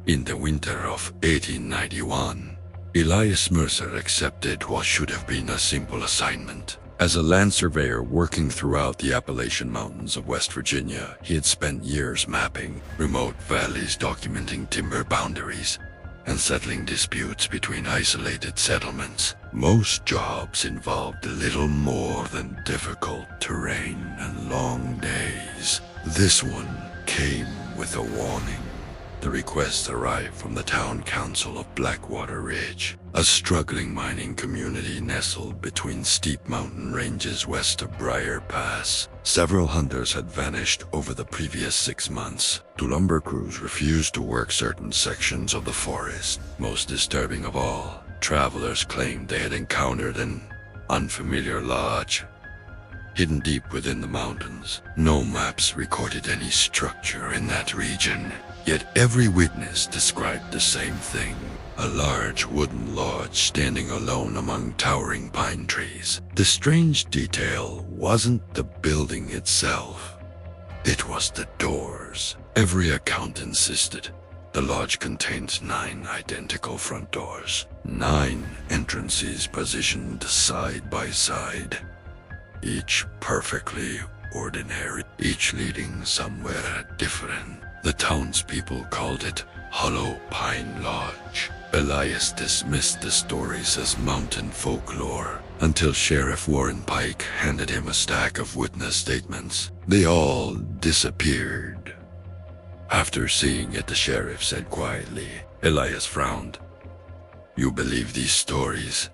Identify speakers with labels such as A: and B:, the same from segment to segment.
A: In the winter of 1891, Elias Mercer accepted what should have been a simple assignment. As a land surveyor working throughout the Appalachian Mountains of West Virginia, he had spent years mapping remote valleys, documenting timber boundaries, and settling disputes between isolated settlements. Most jobs involved little more than difficult terrain and long days. This one came with a warning. The request arrived from the town council of Blackwater Ridge, a struggling mining community nestled between steep mountain ranges west of Briar Pass. Several hunters had vanished over the previous 6 months. Two lumber crews refused to work certain sections of the forest. Most disturbing of all, travelers claimed they had encountered an unfamiliar lodge hidden deep within the mountains. No maps recorded any structure in that region. Yet every witness described the same thing. A large wooden lodge standing alone among towering pine trees. The strange detail wasn't the building itself. It was the doors. Every account insisted the lodge contained 9 identical front doors. 9 entrances positioned side by side. Each perfectly ordinary, each leading somewhere different. The townspeople called it Hollow Pine Lodge. Elias dismissed the stories as mountain folklore until Sheriff Warren Pike handed him a stack of witness statements. They all disappeared. After seeing it, the sheriff said quietly. Elias frowned. "You believe these stories?"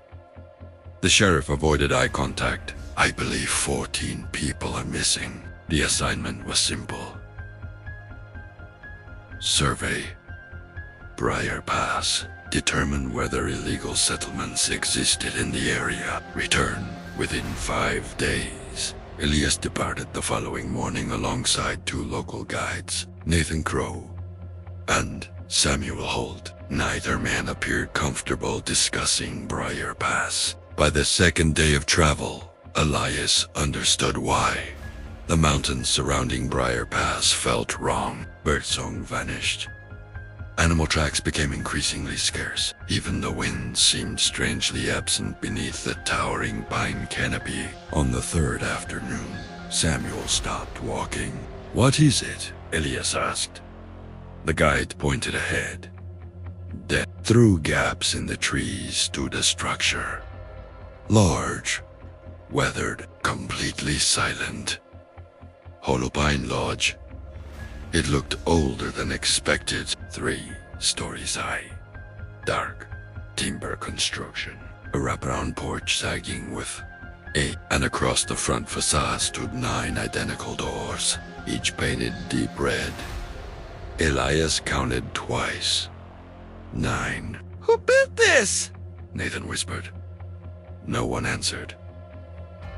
A: The sheriff avoided eye contact. "I believe 14 people are missing." The assignment was simple. Survey Briar Pass. Determine whether illegal settlements existed in the area. Return within 5 days. Elias departed the following morning alongside 2 local guides, Nathan Crow and Samuel Holt. Neither man appeared comfortable discussing Briar Pass. By the 2nd day of travel, Elias understood why. The mountains surrounding Briar Pass felt wrong. Birdsong vanished. Animal tracks became increasingly scarce. Even the wind seemed strangely absent beneath the towering pine canopy. On the 3rd afternoon, Samuel stopped walking. "What is it?" Elias asked. The guide pointed ahead. Through gaps in the trees stood a structure. Large, weathered, completely silent. Hollow Pine Lodge. It looked older than expected. 3 stories high. Dark, timber construction. A wraparound porch sagging with and across the front facade stood 9 identical doors, each painted deep red. Elias counted twice. 9. "Who built this?" Nathan whispered. No one answered.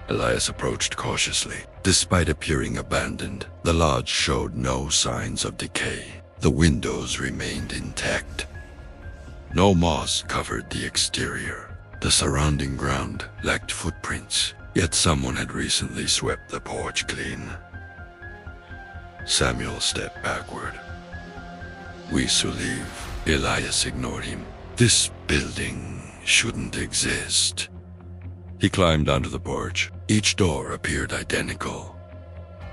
A: Elias approached cautiously. Despite appearing abandoned, the lodge showed no signs of decay. The windows remained intact. No moss covered the exterior. The surrounding ground lacked footprints, yet someone had recently swept the porch clean. Samuel stepped backward. "We should leave." Elias ignored him. "This building shouldn't exist." He climbed onto the porch. Each door appeared identical.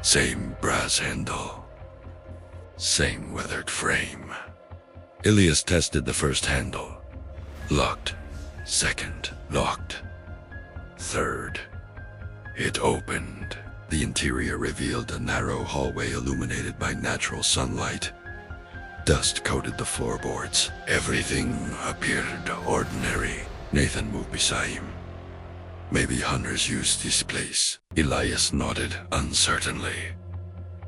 A: Same brass handle. Same weathered frame. Elias tested the first handle. Locked. Second. Locked. Third. It opened. The interior revealed a narrow hallway illuminated by natural sunlight. Dust coated the floorboards. Everything appeared ordinary. Nathan moved beside him. "Maybe hunters used this place." Elias nodded uncertainly.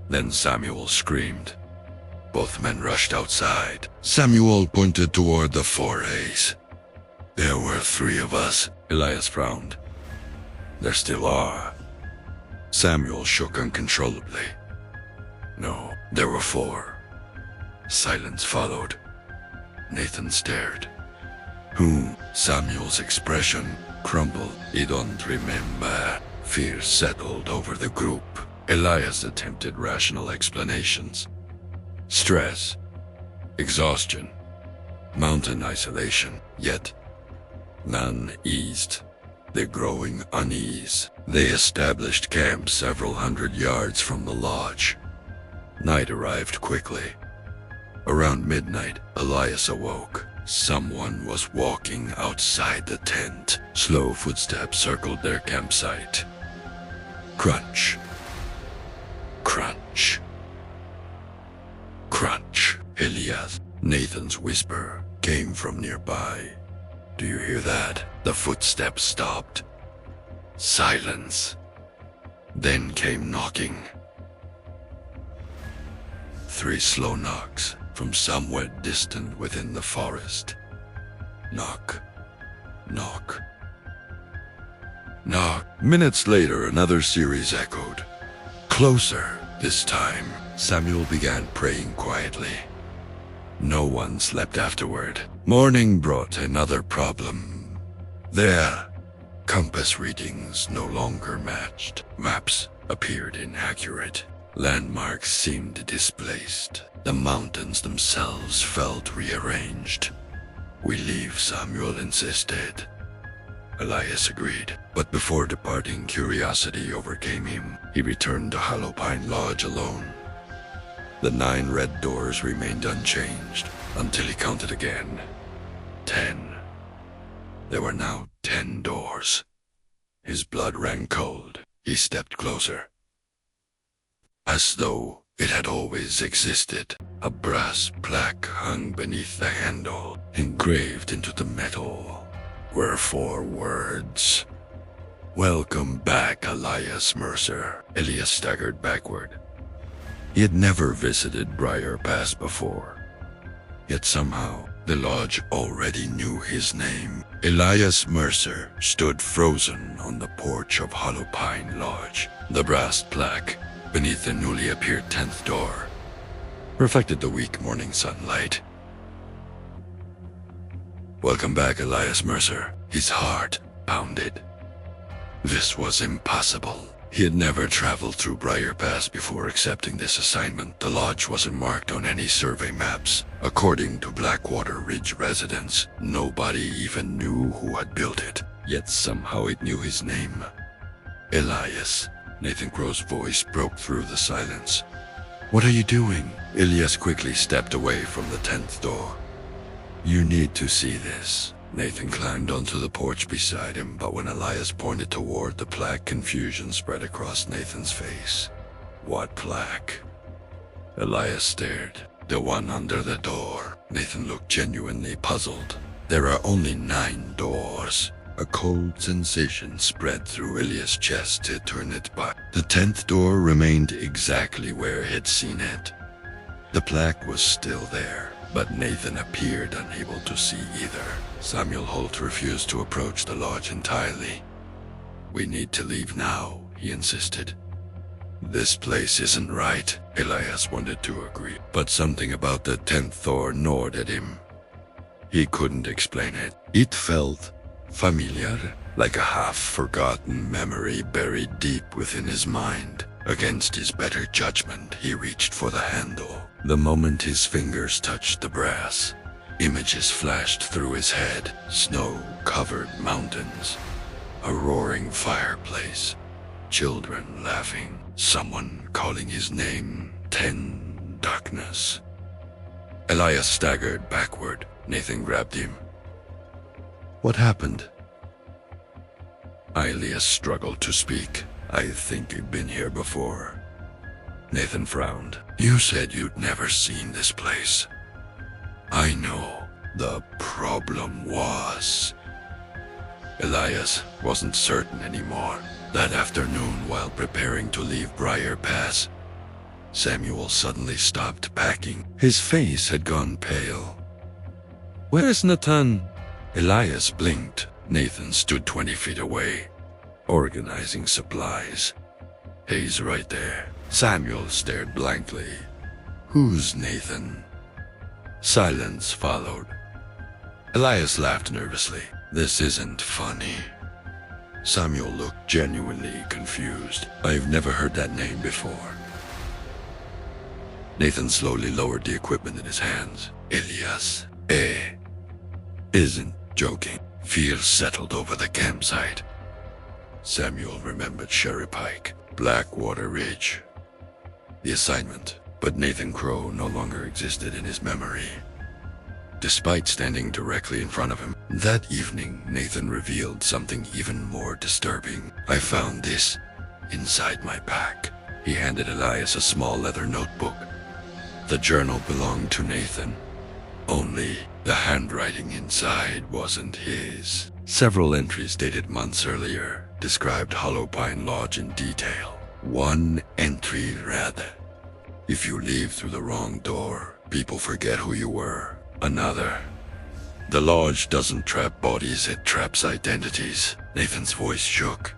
A: Then Samuel screamed. Both men rushed outside. Samuel pointed toward the forays. "There were 3 of us." Elias frowned. "There still are." Samuel shook uncontrollably. "No, there were 4. Silence followed. Nathan stared. "Who?" Samuel's expression crumbled. "You don't remember." Fear settled over the group. Elias attempted rational explanations. Stress. Exhaustion. mountain isolation, yet none eased their growing unease. They established camp several hundred yards from the lodge. Night arrived quickly. Around midnight, Elias awoke. Someone was walking outside the tent. Slow footsteps circled their campsite. Crunch. Crunch. Crunch. Elias, Nathan's whisper, came from nearby. Do you hear that? The footsteps stopped. Silence. Then came knocking. 3 slow knocks from somewhere distant within the forest. Knock. Knock. Knock. Minutes later, another series echoed. Closer. This time, Samuel began praying quietly. No one slept afterward. Morning brought another problem. Their compass readings no longer matched. Maps appeared inaccurate. Landmarks seemed displaced. The mountains themselves felt rearranged. We leave, Samuel insisted. Elias agreed, but before departing, curiosity overcame him. He returned to Hollow Pine Lodge alone. The 9 red doors remained unchanged until he counted again. 10. There were now 10 doors. His blood ran cold. He stepped closer. As though it had always existed, a brass plaque hung beneath the handle. Engraved into the metal were 4 words. Welcome back, Elias Mercer. Elias staggered backward. He had never visited Briar Pass before. Yet somehow, the lodge already knew his name. Elias Mercer stood frozen on the porch of Hollow Pine Lodge. The brass plaque beneath the newly appeared 10th door reflected the weak morning sunlight. Welcome back, Elias Mercer. His heart pounded. This was impossible. He had never traveled through Briar Pass before accepting this assignment. The lodge wasn't marked on any survey maps. According to Blackwater Ridge residents, nobody even knew who had built it. Yet somehow it knew his name. Elias. Nathan Crow's voice broke through the silence. What are you doing? Elias quickly stepped away from the 10th door. You need to see this. Nathan climbed onto the porch beside him, but when Elias pointed toward the plaque, confusion spread across Nathan's face. What plaque? Elias stared. The one under the door. Nathan looked genuinely puzzled. There are only 9 doors. A cold sensation spread through Elias' chest to turn it back. The 10th door remained exactly where he had seen it. The plaque was still there, but Nathan appeared unable to see either. Samuel Holt refused to approach the lodge entirely. We need to leave now, he insisted. This place isn't right. Elias wanted to agree, but something about the 10th door gnawed at him. He couldn't explain it. It felt familiar, like a half-forgotten memory buried deep within his mind. Against his better judgment, he reached for the handle. The moment his fingers touched the brass, images flashed through his head. Snow-covered mountains, a roaring fireplace, children laughing, someone calling his name. 10 darkness. Elias staggered backward. Nathan grabbed him. What happened? Elias struggled to speak. I think you've been here before. Nathan frowned. You said you'd never seen this place. I know. The problem was... Elias wasn't certain anymore. That afternoon, while preparing to leave Briar Pass, Samuel suddenly stopped packing. His face had gone pale. Where's Nathan? Elias blinked. Nathan stood 20 feet away, organizing supplies. He's right there. Samuel stared blankly. Who's Nathan? Silence followed. Elias laughed nervously. This isn't funny. Samuel looked genuinely confused. I've never heard that name before. Nathan slowly lowered the equipment in his hands. Elias. isn't joking. Fear settled over the campsite. Samuel remembered Sherry Pike, Blackwater Ridge, the assignment, but Nathan Crow no longer existed in his memory. Despite standing directly in front of him, that evening Nathan revealed something even more disturbing. I found this inside my pack. He handed Elias a small leather notebook. The journal belonged to Nathan. Only the handwriting inside wasn't his. Several entries dated months earlier described Hollow Pine Lodge in detail. One entry read, "If you leave through the wrong door, people forget who you were." Another, "The lodge doesn't trap bodies, it traps identities." Nathan's voice shook.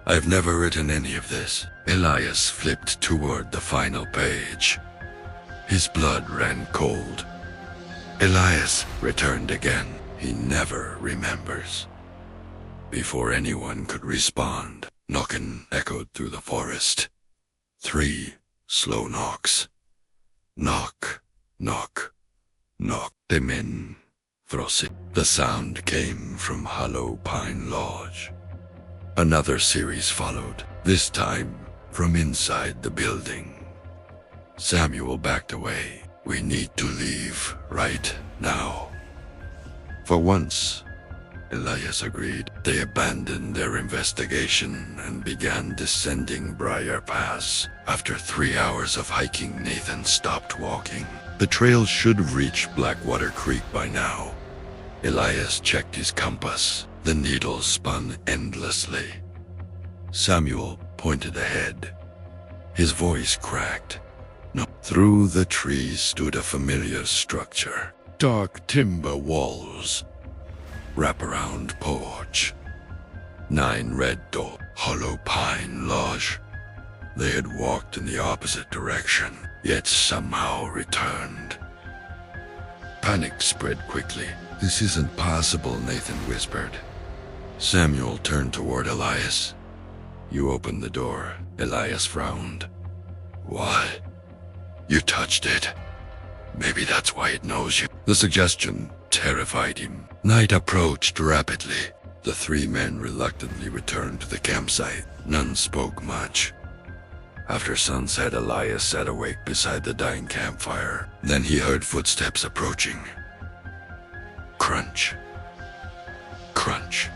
A: "I've never written any of this." Elias flipped toward the final page. His blood ran cold. Elias returned again. He never remembers. Before anyone could respond, knocking echoed through the forest. 3 slow knocks. Knock, knock, knock. The men frosted. The sound came from Hollow Pine Lodge. Another series followed, this time from inside the building. Samuel backed away. "We need to leave right now." For once, Elias agreed. They abandoned their investigation and began descending Briar Pass. After 3 hours of hiking, Nathan stopped walking. The trail should have reached Blackwater Creek by now. Elias checked his compass. The needle spun endlessly. Samuel pointed ahead. His voice cracked. No. Through the trees stood a familiar structure. Dark timber walls. Wraparound porch. 9 red doors. Hollow Pine Lodge. They had walked in the opposite direction, yet somehow returned. Panic spread quickly. "This isn't possible," Nathan whispered. Samuel turned toward Elias. "You opened the door." Elias frowned. "What? You touched it. Maybe that's why it knows you." The suggestion terrified him. Night approached rapidly. The 3 men reluctantly returned to the campsite. None spoke much. After sunset, Elias sat awake beside the dying campfire. Then he heard footsteps approaching. Crunch. Crunch.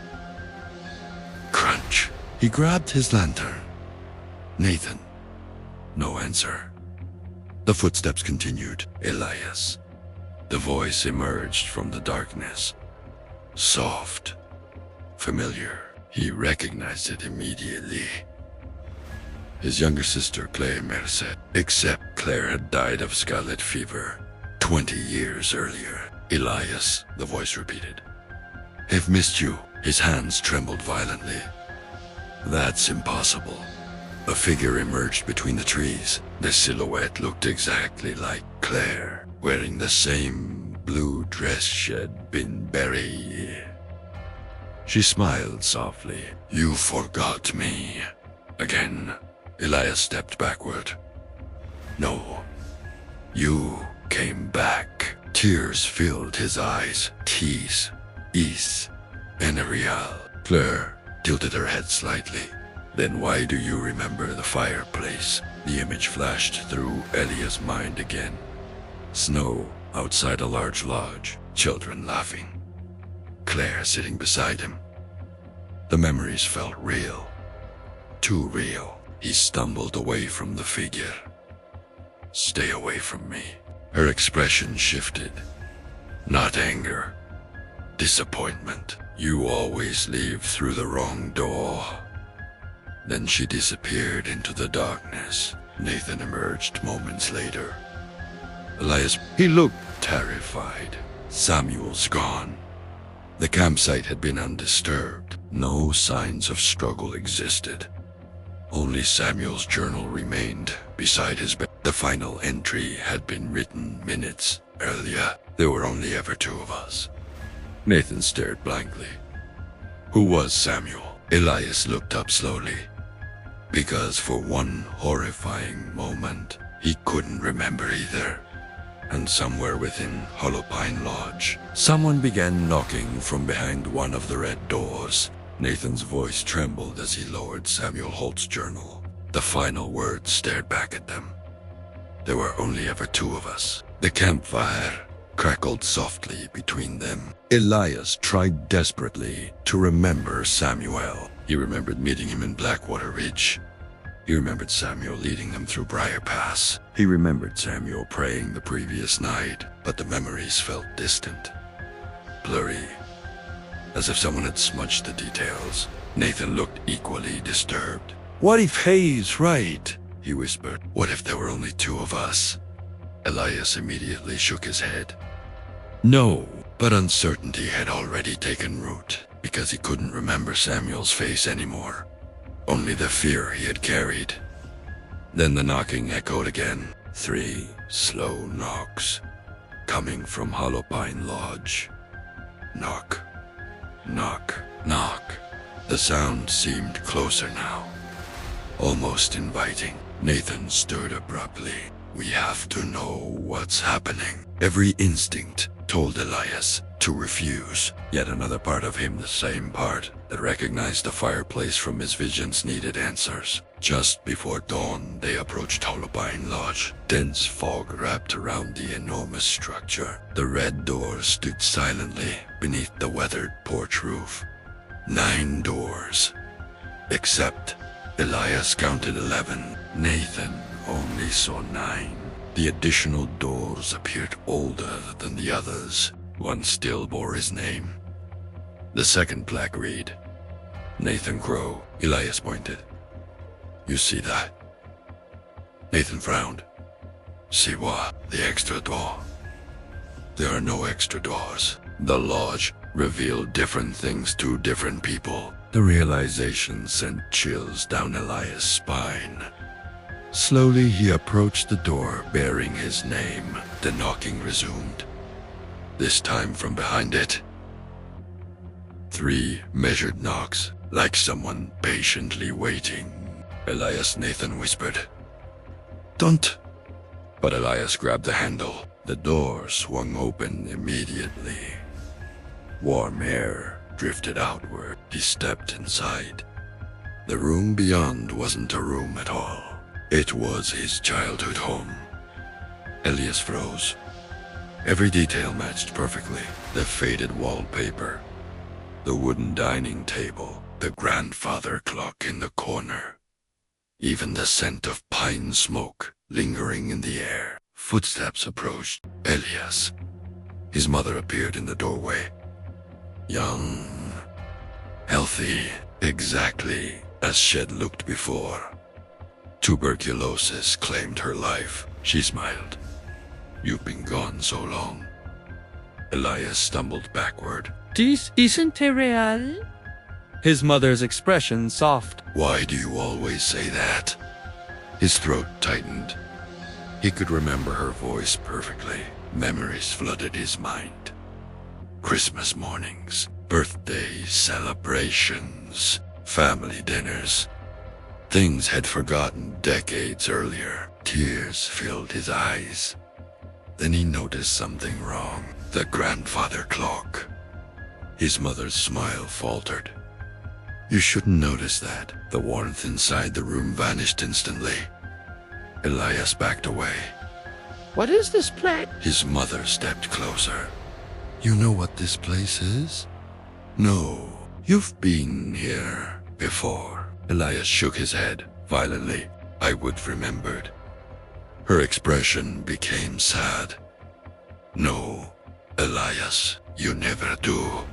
A: Crunch. He grabbed his lantern. Nathan. No answer. The footsteps continued. Elias. The voice emerged from the darkness. Soft. Familiar. He recognized it immediately. His younger sister, Claire Merced. Except Claire had died of scarlet fever 20 years earlier. "Elias," the voice repeated. "I've missed you." His hands trembled violently. "That's impossible." A figure emerged between the trees. The silhouette looked exactly like Claire, wearing the same blue dress she'd been buried. She smiled softly. "You forgot me." Again, Elias stepped backward. "No, you came back." Tears filled his eyes. Tease, Is, and Ariel. Claire tilted her head slightly. "Then why do you remember the fireplace?" The image flashed through Elia's mind again. Snow outside a large lodge, children laughing. Claire sitting beside him. The memories felt real. Too real. He stumbled away from the figure. "Stay away from me." Her expression shifted. Not anger. Disappointment. "You always leave through the wrong door." Then she disappeared into the darkness. Nathan emerged moments later. Elias, he looked terrified. Samuel's gone. The campsite had been undisturbed. No signs of struggle existed. Only Samuel's journal remained beside his bed. The final entry had been written minutes earlier. "There were only ever 2 of us." Nathan stared blankly. Who was Samuel? Elias looked up slowly. Because for one horrifying moment, he couldn't remember either. and somewhere within Hollow Pine Lodge, someone began knocking from behind one of the red doors. Nathan's voice trembled as he lowered Samuel Holt's journal. The final words stared back at them. There were only ever two of us. The campfire crackled softly between them. Elias tried desperately to remember Samuel. He remembered meeting him in Blackwater Ridge. He remembered Samuel leading them through Briar Pass. He remembered Samuel praying the previous night, but the memories felt distant, blurry, as if someone had smudged the details. Nathan looked equally disturbed. "What if Hayes right?" he whispered. "What if there were only two of us?" Elias immediately shook his head. No, but uncertainty had already taken root, because he couldn't remember Samuel's face anymore. Only the fear he had carried. Then the knocking echoed again. 3 slow knocks, coming from Hollow Pine Lodge. Knock, knock, knock. The sound seemed closer now, almost inviting. Nathan stirred abruptly. "We have to know what's happening." Every instinct told Elias to refuse. Yet another part of him, the same part that recognized the fireplace from his visions, needed answers. Just before dawn, they approached Hollow Pine Lodge. Dense fog wrapped around the enormous structure. The red doors stood silently beneath the weathered porch roof. 9 doors. Except Elias counted 11. Nathan only saw 9. The additional doors appeared older than the others. One still bore his name. The second plaque read, "Nathan Crow." Elias pointed. "You see that?" Nathan frowned. "See what? The extra door?" "There are no extra doors." The lodge revealed different things to different people. The realization sent chills down Elias' spine. Slowly he approached the door bearing his name. The knocking resumed, this time from behind it. 3 measured knocks, like someone patiently waiting. "Elias," Nathan whispered. "Don't." But Elias grabbed the handle. The door swung open immediately. Warm air drifted outward. He stepped inside. The room beyond wasn't a room at all. It was his childhood home. Elias froze. Every detail matched perfectly. The faded wallpaper, the wooden dining table, the grandfather clock in the corner. Even the scent of pine smoke lingering in the air. Footsteps approached. Elias. His mother appeared in the doorway. Young, healthy, exactly as she had looked before. Tuberculosis claimed her life. She smiled. "You've been gone so long." Elias stumbled backward.
B: "This isn't real?" His mother's expression soft.
A: "Why do you always say that?" His throat tightened. He could remember her voice perfectly. Memories flooded his mind. Christmas mornings, birthdays, celebrations, family dinners. Things had forgotten decades earlier. Tears filled his eyes. Then he noticed something wrong. The grandfather clock. His mother's smile faltered. "You shouldn't notice that." The warmth inside the room vanished instantly. Elias backed away.
B: "What is this plaque?"
A: His mother stepped closer. "You know what this place is?" "No, you've been here before." Elias shook his head violently. "I would have remembered." Her expression became sad. "No, Elias, you never do."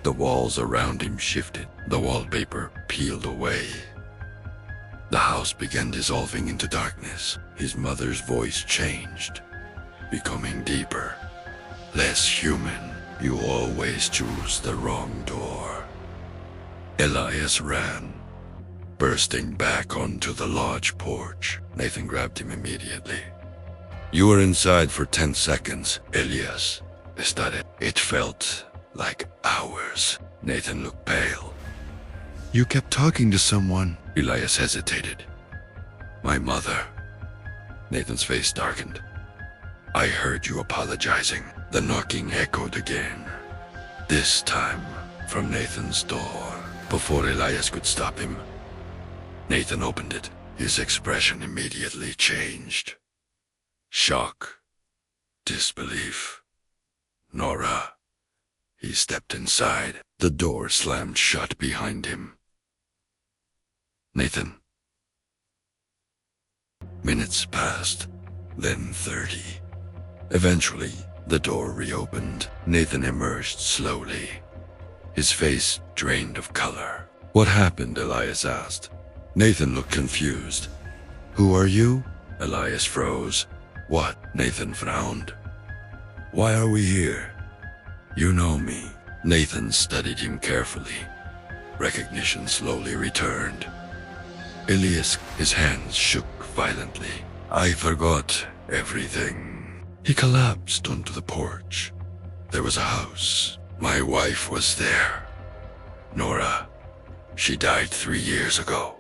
A: The walls around him shifted. The wallpaper peeled away. The house began dissolving into darkness. His mother's voice changed, becoming deeper, less human. "You always choose the wrong door." Elias ran, bursting back onto the lodge porch. Nathan grabbed him immediately. "You were inside for 10 seconds, Elias." They started. It felt like hours. Nathan looked pale. "You kept talking to someone." Elias hesitated. "My mother." Nathan's face darkened. I heard you apologizing. The knocking echoed again. This time from Nathan's door. Before Elias could stop him, Nathan opened it. His expression immediately changed. Shock. Disbelief. Nora. He stepped inside. The door slammed shut behind him. Nathan. Minutes passed, then 30. Eventually, the door reopened. Nathan emerged slowly, his face drained of color. What happened? Elias asked. Nathan looked confused. Who are you? Elias froze. What? Nathan frowned. Why are we here? You know me. Nathan studied him carefully. Recognition slowly returned. Elias, his hands shook violently. I forgot everything. He collapsed onto the porch. There was a house. My wife was there. Nora. She died 3 years ago.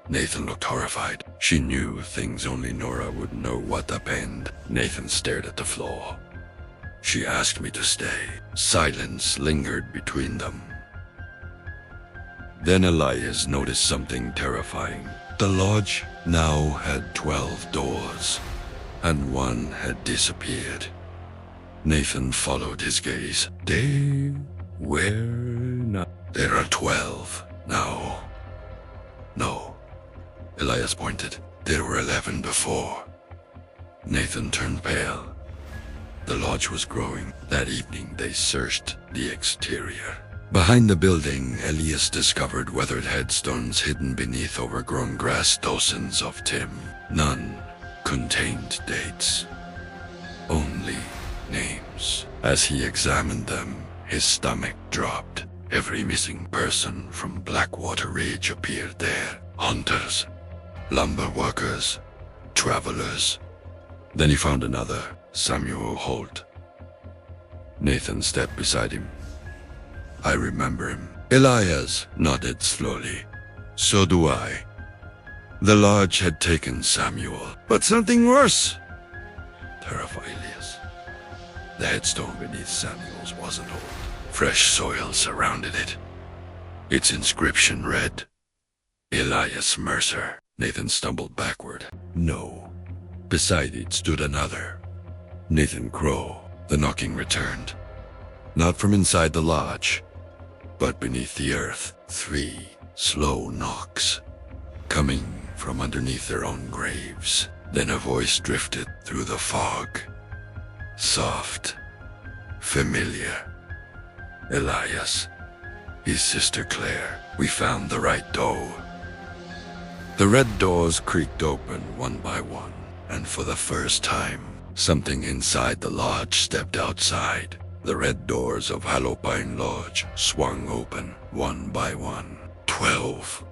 A: Nathan looked horrified. She knew things only Nora would know what happened. Nathan stared at the floor. She asked me to stay. Silence lingered between them. Then Elias noticed something terrifying. The lodge now had 12 doors, and one had disappeared. Nathan followed his gaze. They were not. There are 12 now. No. Elias pointed. There were 11 before. Nathan turned pale. The lodge was growing. That evening they searched the exterior. Behind the building, Elias discovered weathered headstones hidden beneath overgrown grass. Dozens of them. None contained dates. Only names. As he examined them, his stomach dropped. Every missing person from Blackwater Ridge appeared there. Hunters, lumber workers, travelers. Then he found another, Samuel Holt. Nathan stepped beside him. I remember him. Elias nodded slowly. So do I. The lodge had taken Samuel, but something worse terrified Elias. The headstone beneath Samuel's wasn't old. Fresh soil surrounded it. Its inscription read, Elias Mercer. Nathan stumbled backward. No. Beside it stood another. Nathan Crow. The knocking returned. Not from inside the lodge, but beneath the earth. 3 slow knocks, coming from underneath their own graves. Then a voice drifted through the fog. Soft, familiar. Elias, his sister Claire. We found the right door. The red doors creaked open one by one, and for the first time, something inside the lodge stepped outside. The red doors of Appalachian Lodge swung open one by one. 12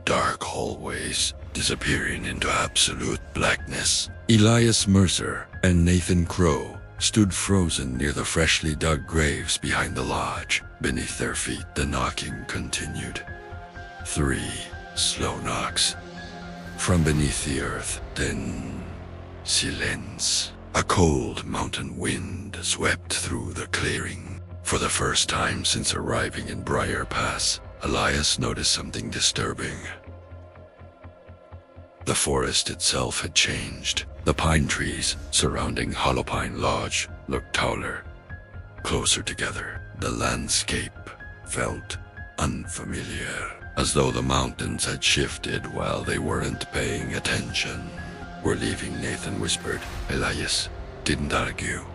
A: dark hallways disappearing into absolute blackness. Elias Mercer and Nathan Crow stood frozen near the freshly dug graves behind the lodge. Beneath their feet, the knocking continued. 3 slow knocks from beneath the earth, then silence. A cold mountain wind swept through the clearing. For the first time since arriving in Briar Pass, Elias noticed something disturbing. The forest itself had changed. The pine trees surrounding Appalachian Lodge looked taller, closer together. The landscape felt unfamiliar, as though the mountains had shifted while they weren't paying attention. We're leaving, Nathan whispered. Elias didn't argue.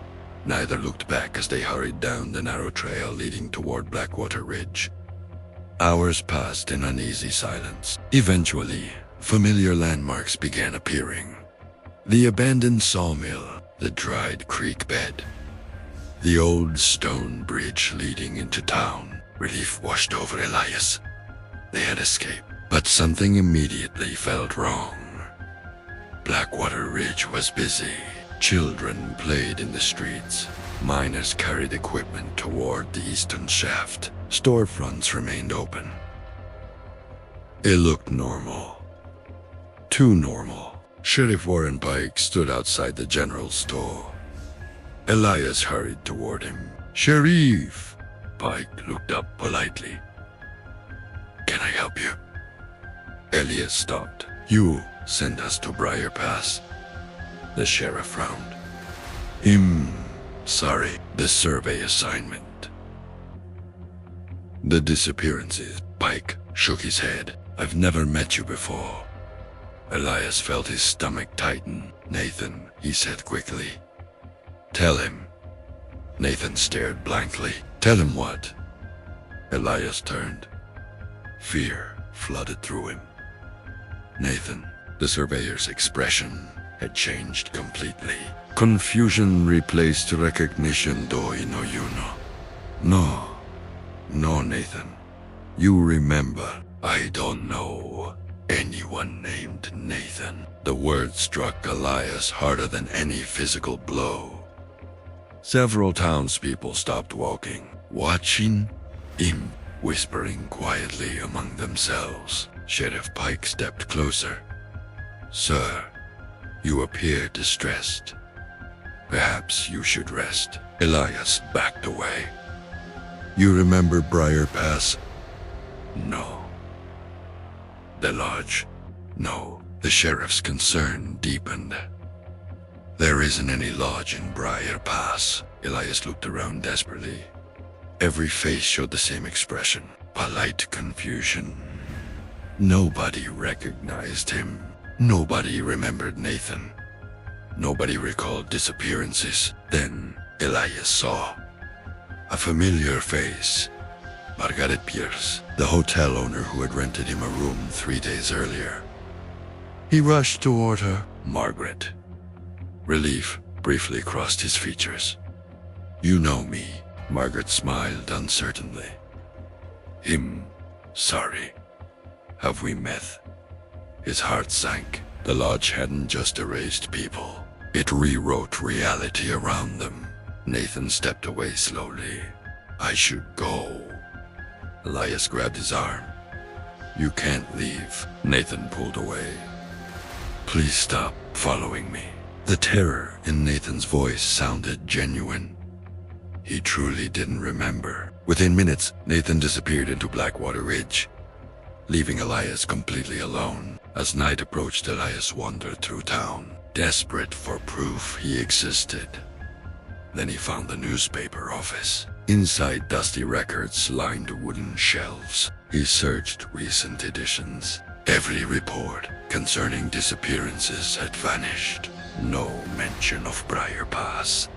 A: Neither looked back as they hurried down the narrow trail leading toward Blackwater Ridge. Hours passed in uneasy silence. Eventually, familiar landmarks began appearing. The abandoned sawmill, the dried creek bed, the old stone bridge leading into town. Relief washed over Elias. They had escaped, but something immediately felt wrong. Blackwater Ridge was busy. Children played in the streets. Miners carried equipment toward the eastern shaft. Storefronts remained open. It looked normal. Too normal. Sheriff Warren Pike stood outside the general store. Elias hurried toward him. "Sheriff!" Pike looked up politely. "Can I help you?" Elias stopped. "You sent us to Briar Pass." The sheriff frowned. Sorry, the survey assignment." "The disappearances." Pike shook his head. "I've never met you before." Elias felt his stomach tighten. "Nathan," he said quickly. "Tell him." Nathan stared blankly. "Tell him what?" Elias turned. Fear flooded through him. "Nathan," the surveyor's expression had changed completely. Confusion replaced recognition. "Doi no yuno." No, Nathan. You remember, I don't know anyone named Nathan." The word struck Elias harder than any physical blow. Several townspeople stopped walking, watching him, whispering quietly among themselves. Sheriff Pike stepped closer. "Sir, you appear distressed. Perhaps you should rest." Elias backed away. "You remember Briar Pass?" "No." "The lodge?" "No." The sheriff's concern deepened. "There isn't any lodge in Briar Pass." Elias looked around desperately. Every face showed the same expression, polite confusion. Nobody recognized him. Nobody remembered Nathan. Nobody recalled disappearances. Then Elias saw a familiar face. Margaret Pierce, the hotel owner who had rented him a room 3 days earlier. He rushed toward her. "Margaret." Relief briefly crossed his features. "You know me." Margaret smiled uncertainly. Sorry. Have we met?" His heart sank. The lodge hadn't just erased people. It rewrote reality around them. Nathan stepped away slowly. "I should go." Elias grabbed his arm. "You can't leave." Nathan pulled away. "Please stop following me." The terror in Nathan's voice sounded genuine. He truly didn't remember. Within minutes, Nathan disappeared into Blackwater Ridge, leaving Elias completely alone. As night approached, Elias wandered through town, desperate for proof he existed. Then he found the newspaper office. Inside, dusty records lined wooden shelves. He searched recent editions. Every report concerning disappearances had vanished. No mention of Briar Pass.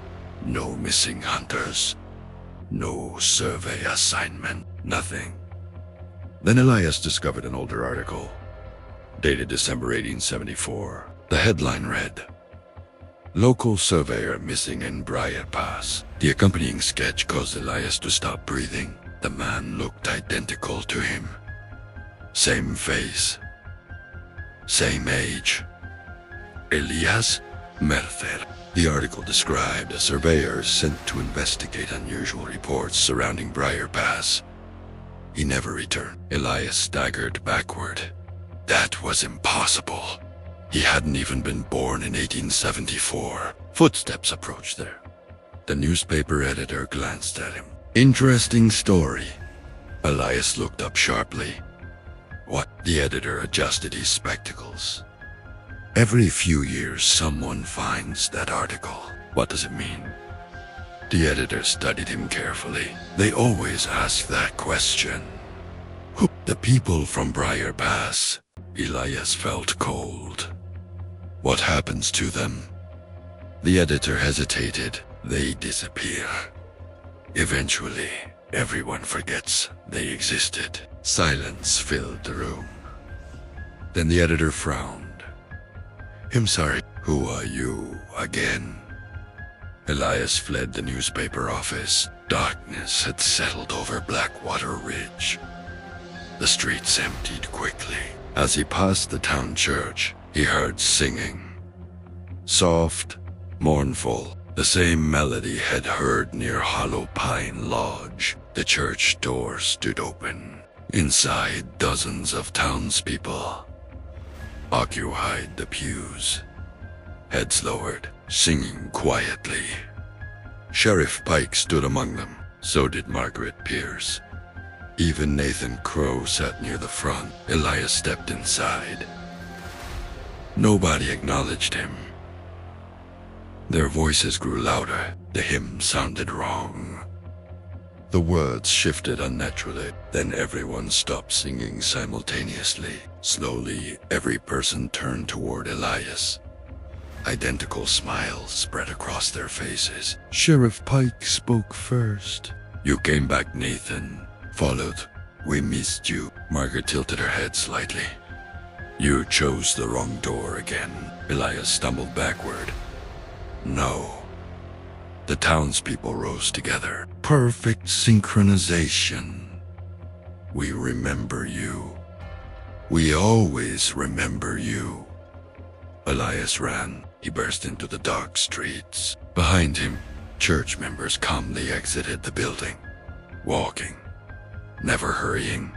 A: No missing hunters. No survey assignment. Nothing. Then Elias discovered an older article, dated December 1874. The headline read, "Local surveyor missing in Briar Pass." The accompanying sketch caused Elias to stop breathing. The man looked identical to him. Same face. Same age. Elias Mercer. The article described a surveyor sent to investigate unusual reports surrounding Briar Pass. He never returned. Elias staggered backward. That was impossible. He hadn't even been born in 1874. Footsteps approached there. The newspaper editor glanced at him. "Interesting story." Elias looked up sharply. "What?" The editor adjusted his spectacles. "Every few years someone finds that article." "What does it mean?" The editor studied him carefully. "They always ask that question." "Who?" "The people from Briar Pass." Elias felt cold. "What happens to them?" The editor hesitated. "They disappear. Eventually, everyone forgets they existed." Silence filled the room. Then the editor frowned. "I'm sorry. Who are you again?" Elias fled the newspaper office. Darkness had settled over Blackwater Ridge. The streets emptied quickly. As he passed the town church, he heard singing. Soft, mournful, the same melody he had heard near Hollow Pine Lodge. The church door stood open. Inside, dozens of townspeople. occupied the pews, heads lowered, singing quietly. Sheriff Pike stood among them, so did Margaret Pierce. Even Nathan Crow sat near the front. Elias stepped inside. Nobody acknowledged him. Their voices grew louder. The hymn sounded wrong. The words shifted unnaturally. Then everyone stopped singing simultaneously. Slowly, every person turned toward Elias. Identical smiles spread across their faces.
C: Sheriff Pike spoke first.
A: "You came back, Nathan. Followed. We missed you." Margaret tilted her head slightly. "You chose the wrong door again." Elias stumbled backward. "No." The townspeople rose together. "Perfect synchronization. We remember you. We always remember you." Elias ran. He burst into the dark streets. Behind him, church members calmly exited the building, walking, never hurrying,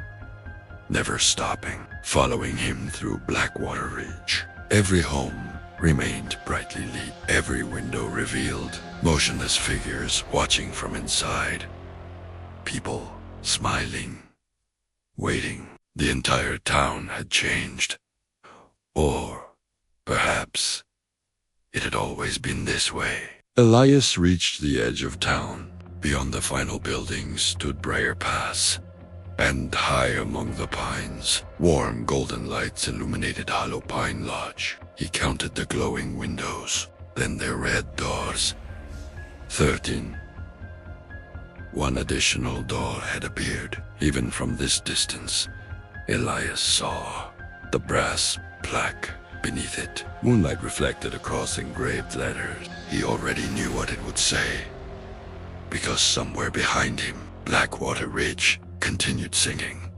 A: never stopping, following him through Blackwater Ridge. Every home remained brightly lit, every window revealed motionless figures watching from inside. People smiling, waiting. The entire town had changed. Or perhaps it had always been this way. Elias reached the edge of town. Beyond the final buildings stood Briar Pass, and high among the pines, warm golden lights illuminated Hollow Pine Lodge. He counted the glowing windows, then their red doors. 13. One additional door had appeared. Even from this distance, Elias saw the brass plaque beneath it. Moonlight reflected across engraved letters. He already knew what it would say, because somewhere behind him, Blackwater Ridge continued singing,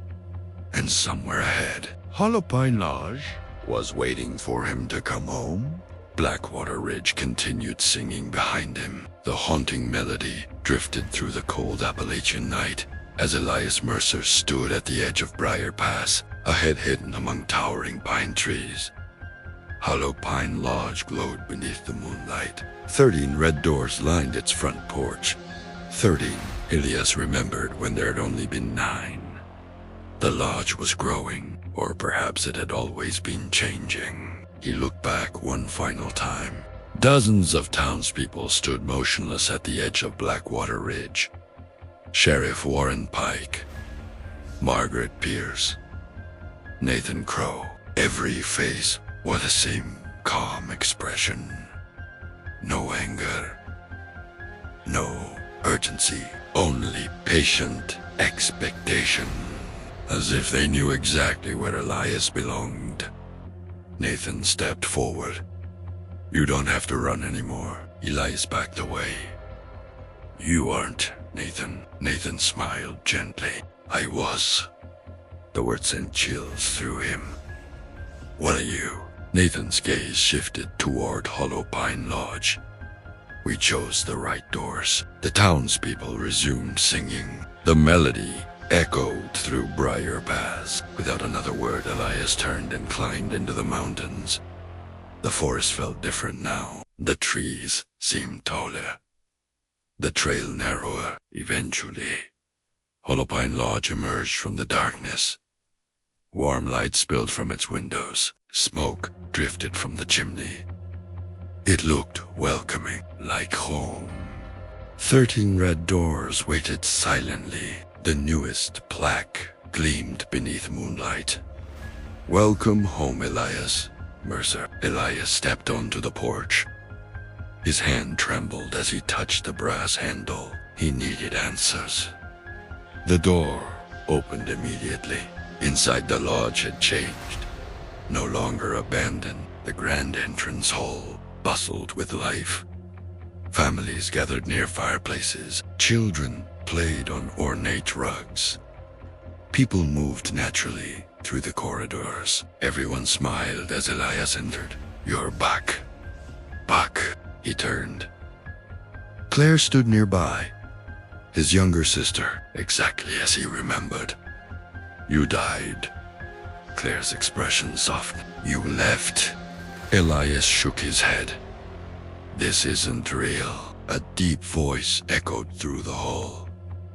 A: and somewhere ahead,
C: Hollow Pine Lodge
A: was waiting for him to come home. Blackwater Ridge continued singing behind him. The haunting melody drifted through the cold Appalachian night as Elias Mercer stood at the edge of Briar Pass, a head hidden among towering pine trees. Hollow Pine Lodge glowed beneath the moonlight. 13 red doors lined its front porch. 13, Elias remembered when there had only been 9. The lodge was growing, or perhaps it had always been changing. He looked back one final time. Dozens of townspeople stood motionless at the edge of Blackwater Ridge. Sheriff Warren Pike, Margaret Pierce, Nathan Crow. Every face wore the same calm expression. No anger, no urgency, only patient expectation. As if they knew exactly where Elias belonged. Nathan stepped forward. "You don't have to run anymore." Elias backed away. "You aren't, Nathan." Nathan smiled gently. "I was." The word sent chills through him. "What are you?" Nathan's gaze shifted toward Hollow Pine Lodge. "We chose the right doors." The townspeople resumed singing. The melody echoed through Briar Pass. Without another word, Elias turned and climbed into the mountains. The forest felt different now. The trees seemed taller, the trail narrower. Eventually, Hollow Pine Lodge emerged from the darkness. Warm light spilled from its windows. Smoke drifted from the chimney. It looked welcoming, like home. 13 red doors waited silently. The newest plaque gleamed beneath moonlight. "Welcome home, Elias Mercer." Elias stepped onto the porch. His hand trembled as he touched the brass handle. He needed answers. The door opened immediately. Inside, the lodge had changed. No longer abandoned, the grand entrance hall bustled with life. Families gathered near fireplaces. Children played on ornate rugs. People moved naturally through the corridors. Everyone smiled as Elias entered. "You're back." "Back." He turned. Claire stood nearby, his younger sister, exactly as he remembered. "You died. Claire's expression softened. You left. Elias shook his head. This isn't real. A deep voice echoed through the hall.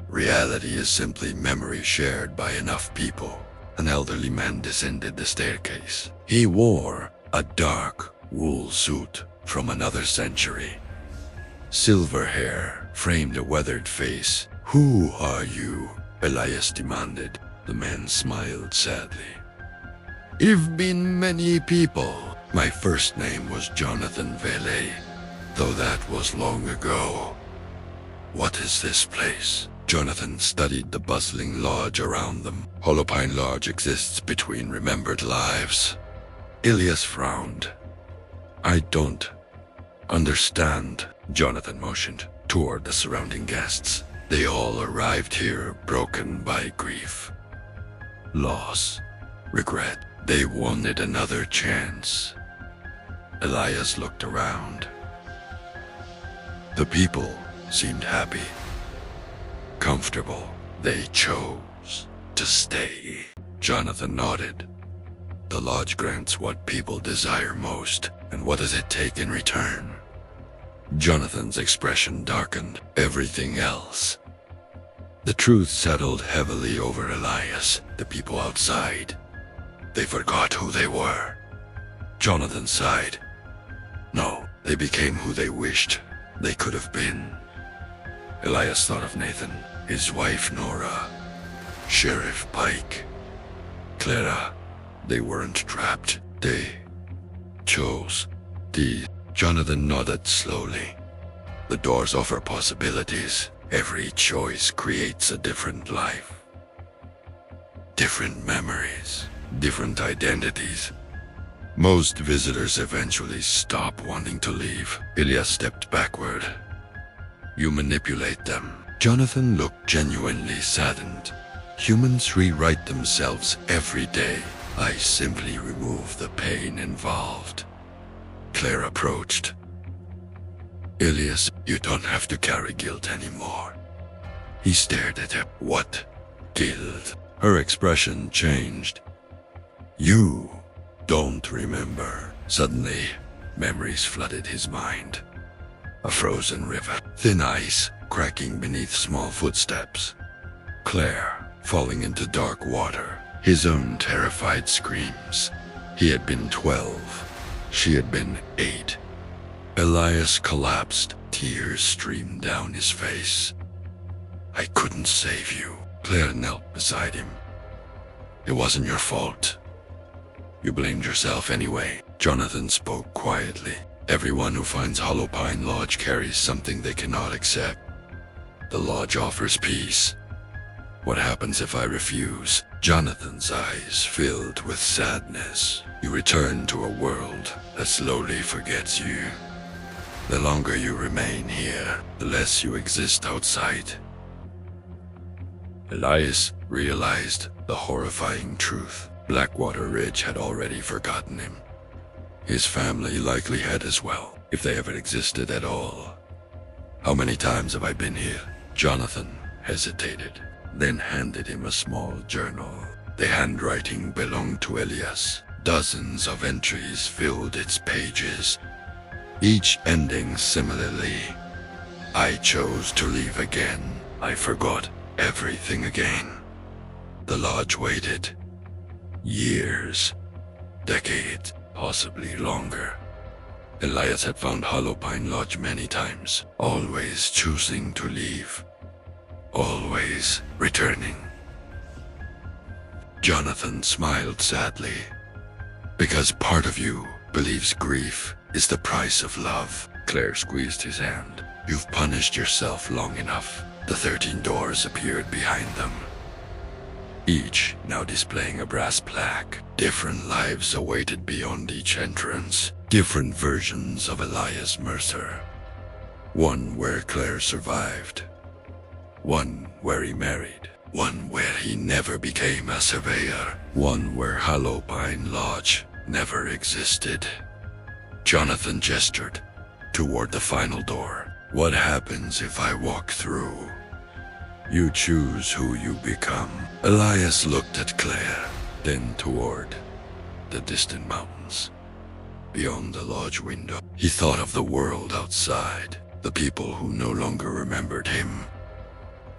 A: Reality is simply memory shared by enough people. An elderly man descended the staircase. He wore a dark wool suit from another century. Silver hair framed a weathered face. Who are you? Elias demanded. The man smiled sadly. I've been many people. My first name was Jonathan Vele, though that was long ago. What is this place? Jonathan studied the bustling lodge around them. Holopine Lodge exists between remembered lives. Elias frowned. I don't understand. Jonathan motioned toward the surrounding guests. They all arrived here broken by grief, loss, regret. They wanted another chance. Elias looked around. The people seemed happy, comfortable. They chose to stay. Jonathan nodded. The lodge grants what people desire most, and what does it take in return? Jonathan's expression darkened. Everything else. The truth settled heavily over Elias. The people outside. They forgot who they were. Jonathan sighed. No, they became who they wished they could have been. Elias thought of Nathan, his wife Nora, Sheriff Pike, Clara. They weren't trapped. They chose. Jonathan nodded slowly. The doors offer possibilities. Every choice creates a different life. Different memories, different identities. Most visitors eventually stop wanting to leave. Elias stepped backward. You manipulate them. Jonathan looked genuinely saddened. Humans rewrite themselves every day. I simply remove the pain involved. Claire approached. Elias, you don't have to carry guilt anymore. He stared at her. What? Guilt? Her expression changed. You don't remember. Suddenly, memories flooded his mind. A frozen river, thin ice cracking beneath small footsteps. Claire falling into dark water. His own terrified screams. He had been 12. She had been 8. Elias collapsed. Tears streamed down his face. I couldn't save you. Claire knelt beside him. It wasn't your fault. You blamed yourself anyway. Jonathan spoke quietly. Everyone who finds Holopine Lodge carries something they cannot accept. The lodge offers peace. What happens if I refuse? Jonathan's eyes filled with sadness. You return to a world that slowly forgets you. The longer you remain here, the less you exist outside. Elias realized the horrifying truth. Blackwater Ridge had already forgotten him. His family likely had as well, if they ever existed at all. How many times have I been here? Jonathan hesitated, then handed him a small journal. The handwriting belonged to Elias. Dozens of entries filled its pages, each ending similarly. I chose to leave again. I forgot everything again. The lodge waited. Years, decades, possibly longer. Elias had found Holopine Lodge many times, always choosing to leave, always returning. Jonathan smiled sadly. Because part of you believes grief is the price of love. Claire squeezed his hand. You've punished yourself long enough. The 13 doors appeared behind them, each now displaying a brass plaque. Different lives awaited beyond each entrance. Different versions of Elias Mercer. One where Claire survived. One where he married. One where he never became a surveyor. One where Holopine Lodge never existed. Jonathan gestured toward the final door. What happens if I walk through? You choose who you become. Elias looked at Claire. then toward the distant mountains. Beyond the lodge window, he thought of the world outside, the people who no longer remembered him,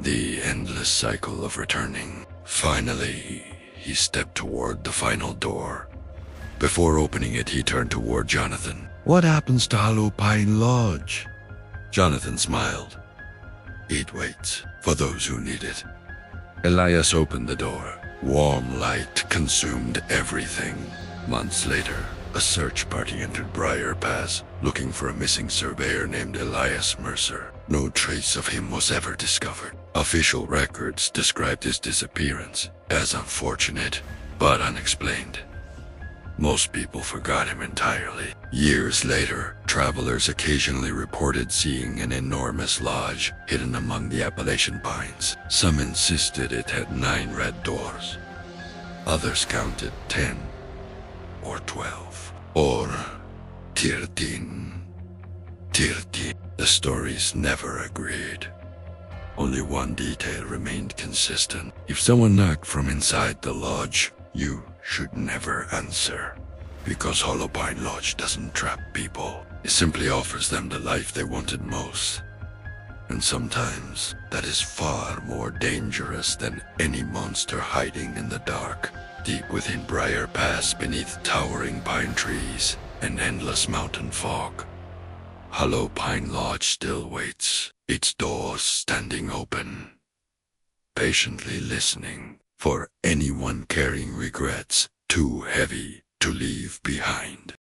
A: the endless cycle of returning. Finally, he stepped toward the final door. Before opening it, he turned toward Jonathan.
C: What happens to Hollow Pine Lodge?
A: Jonathan smiled. It waits for those who need it. Elias opened the door. Warm light consumed everything. Months later, a search party entered Briar Pass, looking for a missing surveyor named Elias Mercer. No trace of him was ever discovered. Official records described his disappearance as unfortunate, but unexplained. Most people forgot him entirely. Years later, travelers occasionally reported seeing an enormous lodge hidden among the Appalachian pines. Some insisted it had 9 red doors. Others counted 10 or 12 or 13. The stories never agreed. Only one detail remained consistent. If someone knocked from inside the lodge, you should never answer. Because Hollow Pine Lodge doesn't trap people. It simply offers them the life they wanted most. And sometimes that is far more dangerous than any monster hiding in the dark, deep within Briar Pass beneath towering pine trees and endless mountain fog. Hollow Pine Lodge still waits, its doors standing open, patiently listening for anyone carrying regrets too heavy to leave behind.